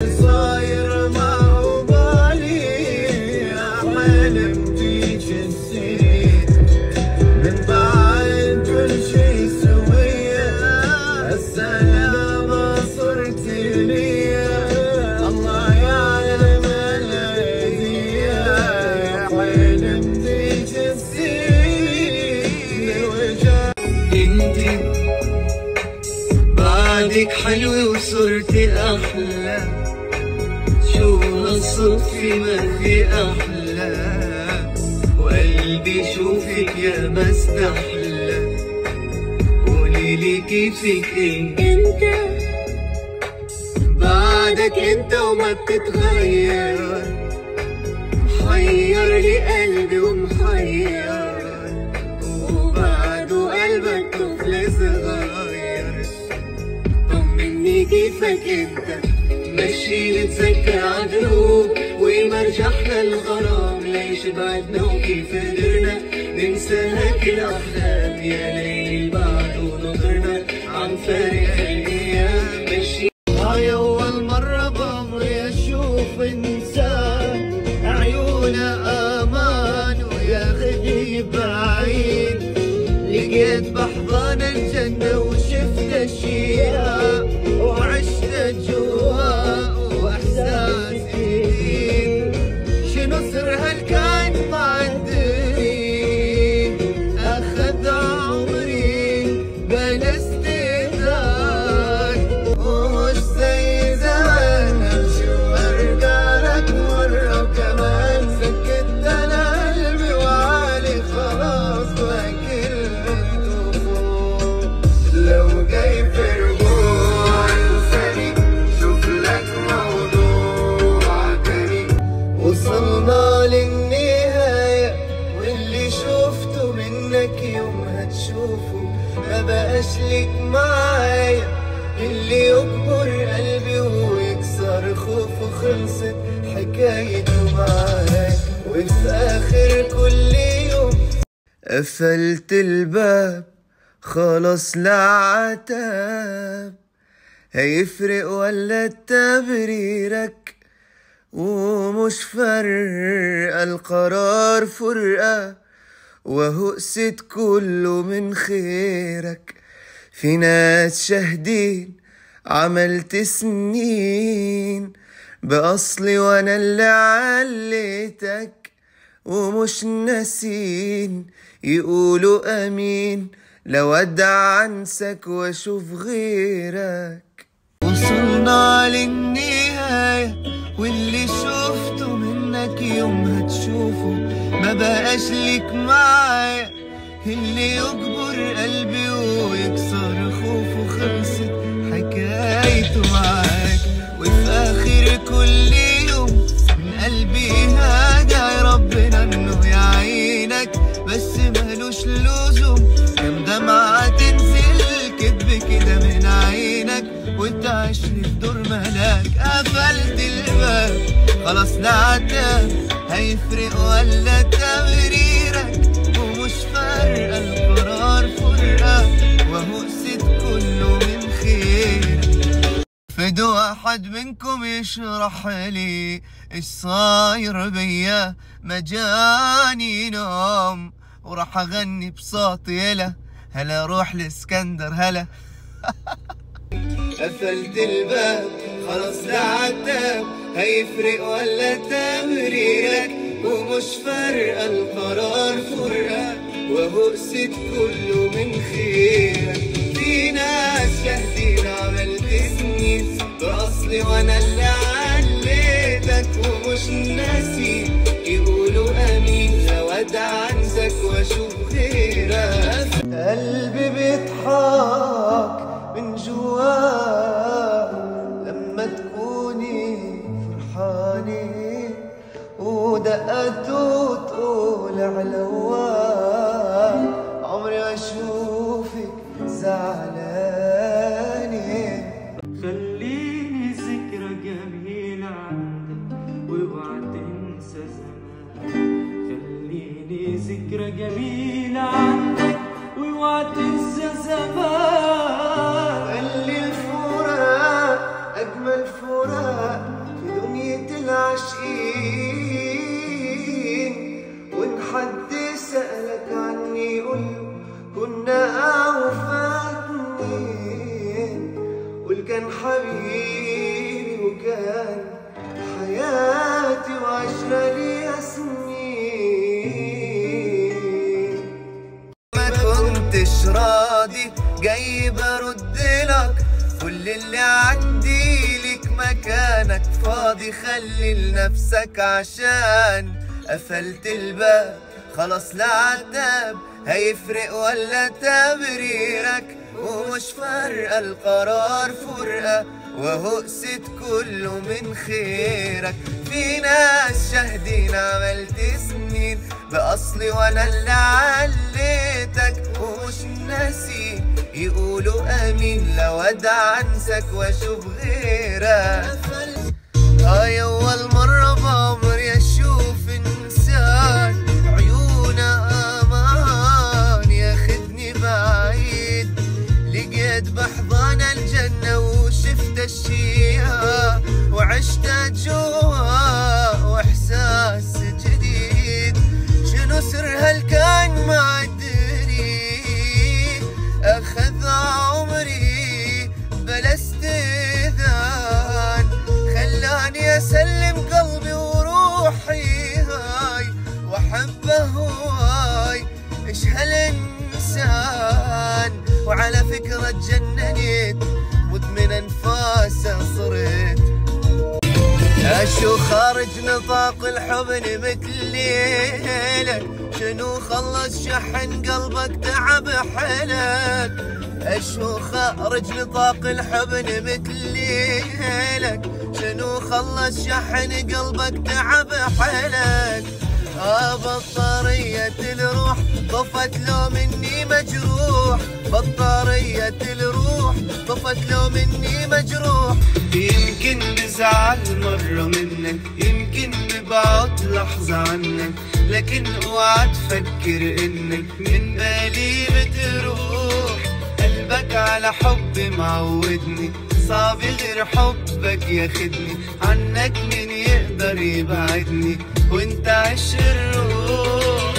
صاير ما هو بالي حلم فيك السنين من بعد كل شي سويه هسه ما صرت لي الله يعلم الهديه حلم فيك السنين وجا انتي بعدك حلوة وصرتي أحلى شو هالصدفة ما في أحلى وقلبي شوفك يا ما استحلى قوليلي كيفك انت بعدك انت وما بتتغير محير لي قلبي ومحير وبعده قلبك طفل صغير طمني كيفك انت مشي نتذكر عدروب ومرجحنا الغرام ليش بعدنا وكيف قدرنا ننسى هيك الاحلام يا ليل بعد ونظرنا عم فارق الايام مشي هاي اول مرة بعمري اشوف انسان عيونه امان وياخذني بعيد لقيت بحضان الجنة وشفت اشياء وعشت اجواء واحساس جديد شنو سر هالكون ما ادري اخذ عمري بلا استئذان ومش زي زمان امشي وارجع لك مرة وكمان سكت انا قلبي وعالي خلاص واكل لو جاي في رجوع انساني شوف لك موضوع تاني وصلنا للنهاية واللي شفته منك يومها تشوفه ما بقاش ليك معايا اللي يكبر قلبي ويكسر خوفه خلصت حكايته معايا وفي اخر كل يوم قفلت الباب خلص العتاب هيفرق ولا تبريرك ومش فرقة القرار فرقة وهو قست كله من خيرك في ناس شاهدين عملت سنين بأصلي وانا اللي عليتك ومش ناسين يقولوا امين لو ادعى انسك واشوف غيرك وصلنا للنهاية واللي شفته منك يومها تشوفه ما بقاش ليك معايا اللي يكبر قلبي ويكسر خوفه خلصت حكايته معاك وفي اخر كل يوم من قلبي هدعي ربنا انه يعينك بس مالوش لزوم كم دمعة تنزل كدب كده من عينك وانت عايشني في دور ملاك قفلت الباب خلاص العتاب هيفرق ولا تبريرك ومش فارقة القرار فرقة وهو قست كله من خيرك فدو واحد منكم يشرح لي ايش صاير بيا ما جاني نوم وراح اغني بصوت يلا هلا روح لاسكندر هلا قفلت الباب خلاص العتاب هيفرق ولا تمريرك ومش فارقة القرار فرقة وهو قست كله من خيرك في ناس شاهدين عملت سنين بأصلي وانا اللي عليتك ومش ناسي يقولوا امين لو ادعى انسك واشوف غيرك قلبي بيضحك من جواه لما تكوني فرحانة ودقته تقول علواه عمري اشوفك زعلانة خليني ذكرى جميلة عندك واوعى تنسى زمان خليني ذكرى جميلة عندك واوعى تنسى زمان خلي الفراق أجمل فراق فاضي خلي لنفسك، عشان قفلت الباب خلص لا عتاب. هيفرق ولا تبريرك، ومش فارقة القرار فرقة، وهو قست كله من خيرك. في ناس شاهدين عملت سنين بأصلي وانا اللي عليتك، ومش ناسي يقولوا امين لو ادعى انسك واشوف غيرك. هاي اول مرة بعمري اشوف انسان عيونه امان ياخدني بعيد، لقيت بحضان الجنة وشفت الشياء وعشت جوا واحساس جديد. شنو سر هالكان ما ادري، اخذ عمري بلا استئذان، خلاني اسلم قلبي وروحي هاي واحبه هواي. ايش هالانسان، وعلى فكرة تجننت مدمن انفاسه صرت. اشو خارج نطاق الحضن مثليلك، شنو خلص شحن قلبك تعب حلك. اشو خارج نطاق الحضن مثليلك، شنو خلص شحن قلبك تعب حلك. بطارية الروح طفت لو مني مجروح، بطارية الروح طفت لو مني مجروح. يمكن نزعل مرة منك، يمكن نبعد لحظة عنك، لكن اوعى تفكر انك من بالي بتروح. قلبك على حب معودني، صعب غير حبك ياخدني، عنك مين يقدر يبعدني وانت عشق الروح.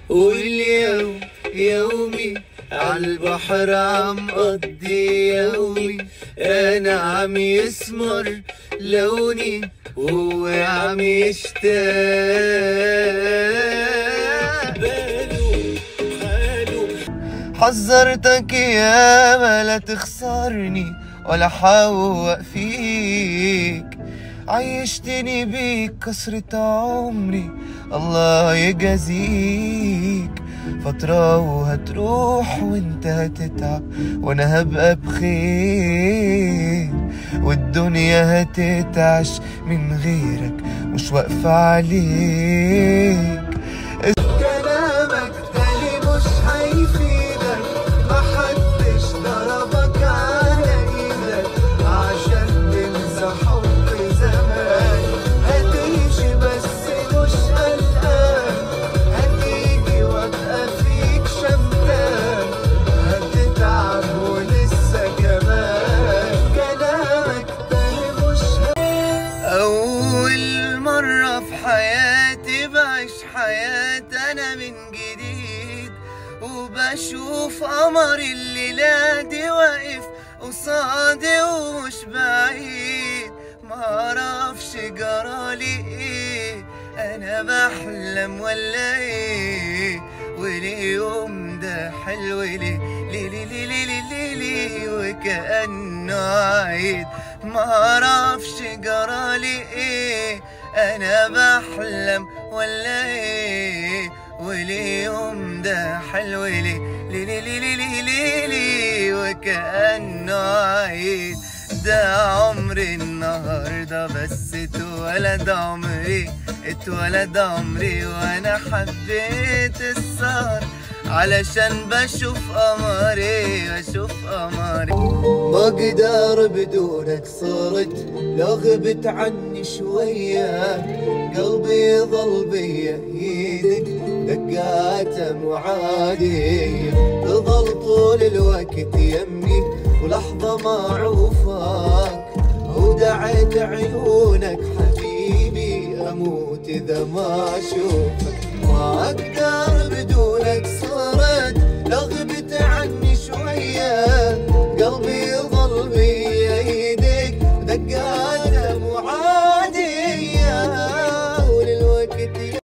واليوم يومي عالبحر عم قضي يومي، انا عم يسمر لوني وهو عم يشتاق باله حاله. حذرتك ياما لا تخسرني ولا حوق فيك، عيشتني بيك كسرة عمري الله يجازيك. فترة وهتروح وانت هتتعب وانا هبقى بخير، والدنيا هتتعش من غيرك مش واقفة عليك. كلامك تاني مش هيفيدك، محدش ضربك على ايدك عشان تنسى حب زمان. هتيجي بس مش قلقان، هتيجي وابقى فيك شمتان، هتتعب ولسه كمان. كلامك تاني مش أول مرة في حياتي بعيش حياتي أنا من جديد، وبشوف قمر الليلة دي واقف قصادي ومش بعيد. معرفش جرالي ايه، أنا بحلم ولا ايه، واليوم ده حلو ليه ليه ليه ليه ليه ليه ليه وكأنه عيد. معرفش جرالي ايه، انا بحلم ولا ايه، واليوم ده حلو ليه ليه ليه ليه ليه ليه ليه وكأنه عيد. ده عمري النهارده بس اتولد عمري، اتولد عمري وانا حبيت السهر علشان بشوف قمري بشوف قمري. ما اقدر بدونك صرت لو غبت عني شوية، قلبي يظل بيا ايدك دقاته مو عادية، تظل طول الوقت يمي ولحظة ما اعوفك، ودعيت عيونك حبيبي اموت اذا ما اشوفك. ما اقدر بدونك صرت لو